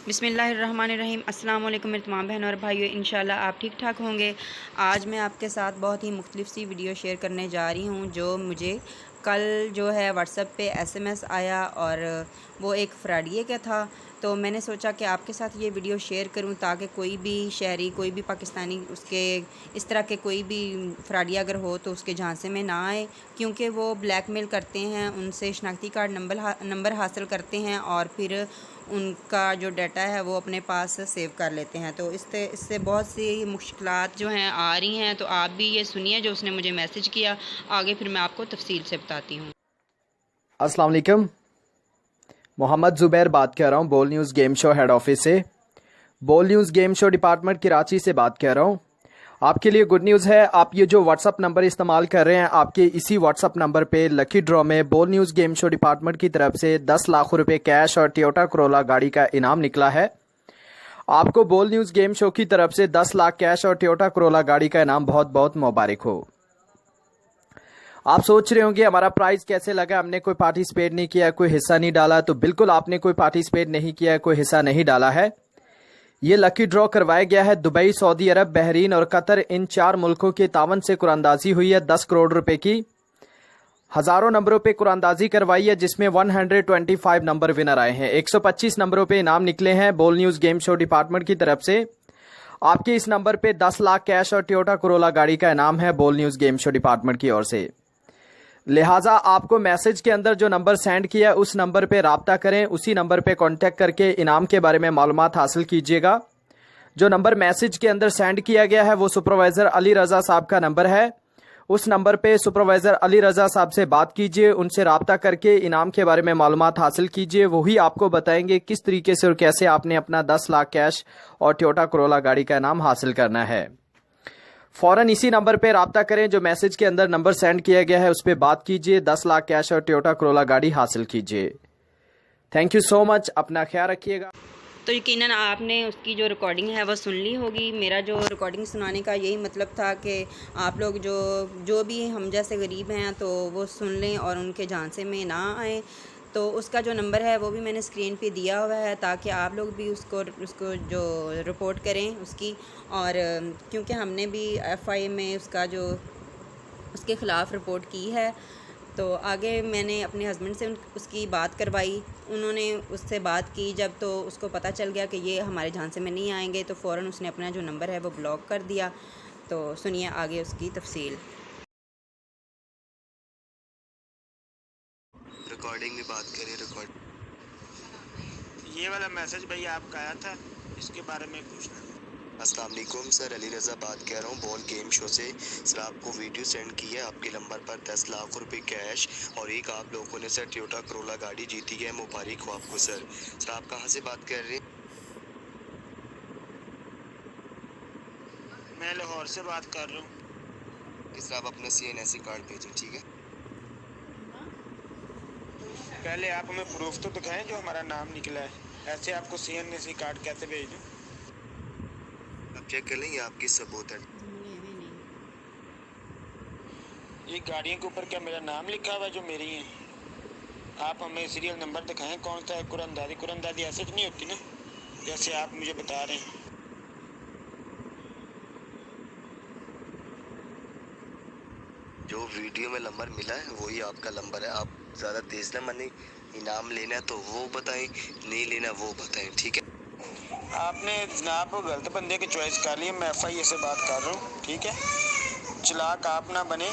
बिस्मिल्लाहिर्रहमानिर्रहीम। अस्सलाम वालेकुम मेरे तमाम बहनों और भाइयों, इंशाल्लाह आप ठीक ठाक होंगे। आज मैं आपके साथ बहुत ही मुख्तलिफ सी वीडियो शेयर करने जा रही हूँ जो मुझे कल जो है व्हाट्सएप पे एसएमएस आया और वो एक फ्रॉडिये का था। तो मैंने सोचा कि आपके साथ ये वीडियो शेयर करूं ताकि कोई भी शहरी, कोई भी पाकिस्तानी उसके इस तरह के कोई भी फ्रॉडिया अगर हो तो उसके झांसे में ना आए, क्योंकि वो ब्लैकमेल करते हैं, उनसे शनाख्ती कार्ड नंबर हासिल करते हैं और फिर उनका जो डाटा है वो अपने पास सेव कर लेते हैं। तो इससे बहुत सी मुश्किलात जो हैं आ रही हैं। तो आप भी ये सुनिए जो उसने मुझे मैसेज किया, आगे फिर मैं आपको तफसील से बताती हूँ। अस्सलाम वालेकुम, मोहम्मद ज़ुबैर बात कर रहा हूँ बोल news game show head office से। बोल news game show department Karachi से बात कर रहा हूँ। आपके लिए गुड न्यूज़ है, आप ये जो व्हाट्सअप नंबर इस्तेमाल कर रहे हैं, आपके इसी व्हाट्सअप नंबर पे लकी ड्रॉ में बोल न्यूज़ गेम शो डिपार्टमेंट की तरफ से 10 लाख रुपए कैश और टोयोटा करोला गाड़ी का इनाम निकला है। आपको बोल न्यूज़ गेम शो की तरफ से 10 लाख कैश और टोयोटा करोला गाड़ी का इनाम बहुत बहुत मुबारक हो। आप सोच रहे होंगे हमारा प्राइस कैसे लगा, हमने कोई पार्टिसिपेट नहीं किया, कोई हिस्सा नहीं डाला। तो बिल्कुल आपने कोई पार्टिसिपेट नहीं किया, कोई हिस्सा नहीं डाला है। ये लकी ड्रॉ करवाया गया है दुबई, सऊदी अरब, बहरीन और कतर, इन 4 मुल्कों के तावन से कुरानदाजी हुई है 10 करोड़ रुपए की। हजारों नंबरों पे कुरानदाजी करवाई है जिसमें 125 नंबर विनर आए हैं। 125 नंबरों पे इनाम निकले हैं बोल न्यूज़ गेम शो डिपार्टमेंट की तरफ से। आपके इस नंबर पे 10 लाख कैश और टोयोटा करोला गाड़ी का इनाम है बोल न्यूज़ गेम शो डिपार्टमेंट की ओर से। लिहाजा आपको मैसेज के अंदर जो नंबर सेंड किया उस नंबर पे राब्ता करें, उसी नंबर पे कांटेक्ट करके इनाम के बारे में मालूमात हासिल कीजिएगा। जो नंबर मैसेज के अंदर सेंड किया गया है वो सुपरवाइजर अली रजा साहब का नंबर है। उस नंबर पे सुपरवाइजर अली रजा साहब से बात कीजिए, उनसे राब्ता करके इनाम के बारे में मालूमात हासिल कीजिए। वही आपको बताएंगे किस तरीके से और कैसे आपने अपना 10 लाख कैश और टोयोटा करोला गाड़ी का इनाम हासिल करना है। फौरन इसी नंबर पे राब्ता करें, जो मैसेज के अंदर नंबर सेंड किया गया है उस पर बात कीजिए, 10 लाख कैश और टोयोटा करोला गाड़ी हासिल कीजिए। थैंक यू सो मच, अपना ख्याल रखिएगा। तो यकीनन आपने उसकी जो रिकॉर्डिंग है वो सुन ली होगी। मेरा जो रिकॉर्डिंग सुनाने का यही मतलब था कि आप लोग जो भी हम जैसे गरीब हैं तो वो सुन लें और उनके झांसे में ना आए। तो उसका जो नंबर है वो भी मैंने स्क्रीन पे दिया हुआ है ताकि आप लोग भी उसको जो रिपोर्ट करें उसकी। और क्योंकि हमने भी एफआई में उसके ख़िलाफ़ रिपोर्ट की है। तो आगे मैंने अपने हस्बैंड से उसकी बात करवाई, उन्होंने उससे बात की। जब तो उसको पता चल गया कि ये हमारे झांसे में नहीं आएंगे तो फ़ौरन उसने अपना जो नंबर है वो ब्लॉक कर दिया। तो सुनिए आगे उसकी तफसील। रिकॉर्डिंग में बात करें। रिकॉर्ड ये वाला मैसेज भाई आपका आया था, इसके बारे में पूछना। अस्सलाम वालेकुम सर, अली रज़ा बात कर रहा हूँ बॉल गेम शो से। सर आपको वीडियो सेंड की है, आपके नंबर पर 10 लाख रुपए कैश और एक आप लोगों ने सर टोयोटा करोला गाड़ी जीती है। मुबारक हो आपको सर। सर आप कहाँ से बात कर रहे हैं? मैं लाहौर से बात कर रहा हूँ। सर आप अपना CNSE कार्ड भेजें, ठीक है? पहले आप हमें प्रूफ तो दिखाएं जो हमारा नाम निकला है, ऐसे आपको CNSE कार्ड कैसे भेज दूँ? आप चेक कर लें, ये आपकी सबूत है। ये गाड़ियों के ऊपर क्या मेरा नाम लिखा हुआ है जो मेरी है? आप हमें सीरियल नंबर दिखाएं कौन सा है। कुरानदादी ऐसे तो नहीं होती ना जैसे आप मुझे बता रहे हैं। जो वीडियो में नंबर मिला है वही आपका नंबर है। आप ज़्यादा तेज़ ना मनी, इनाम लेना है तो वो बताएं, नहीं लेना वो बताएं, ठीक है? आपने जनाब गलत बंदे की चॉइस कर ली। मैं FIA से बात कर रहा हूँ, ठीक है? चलाक आप ना बने।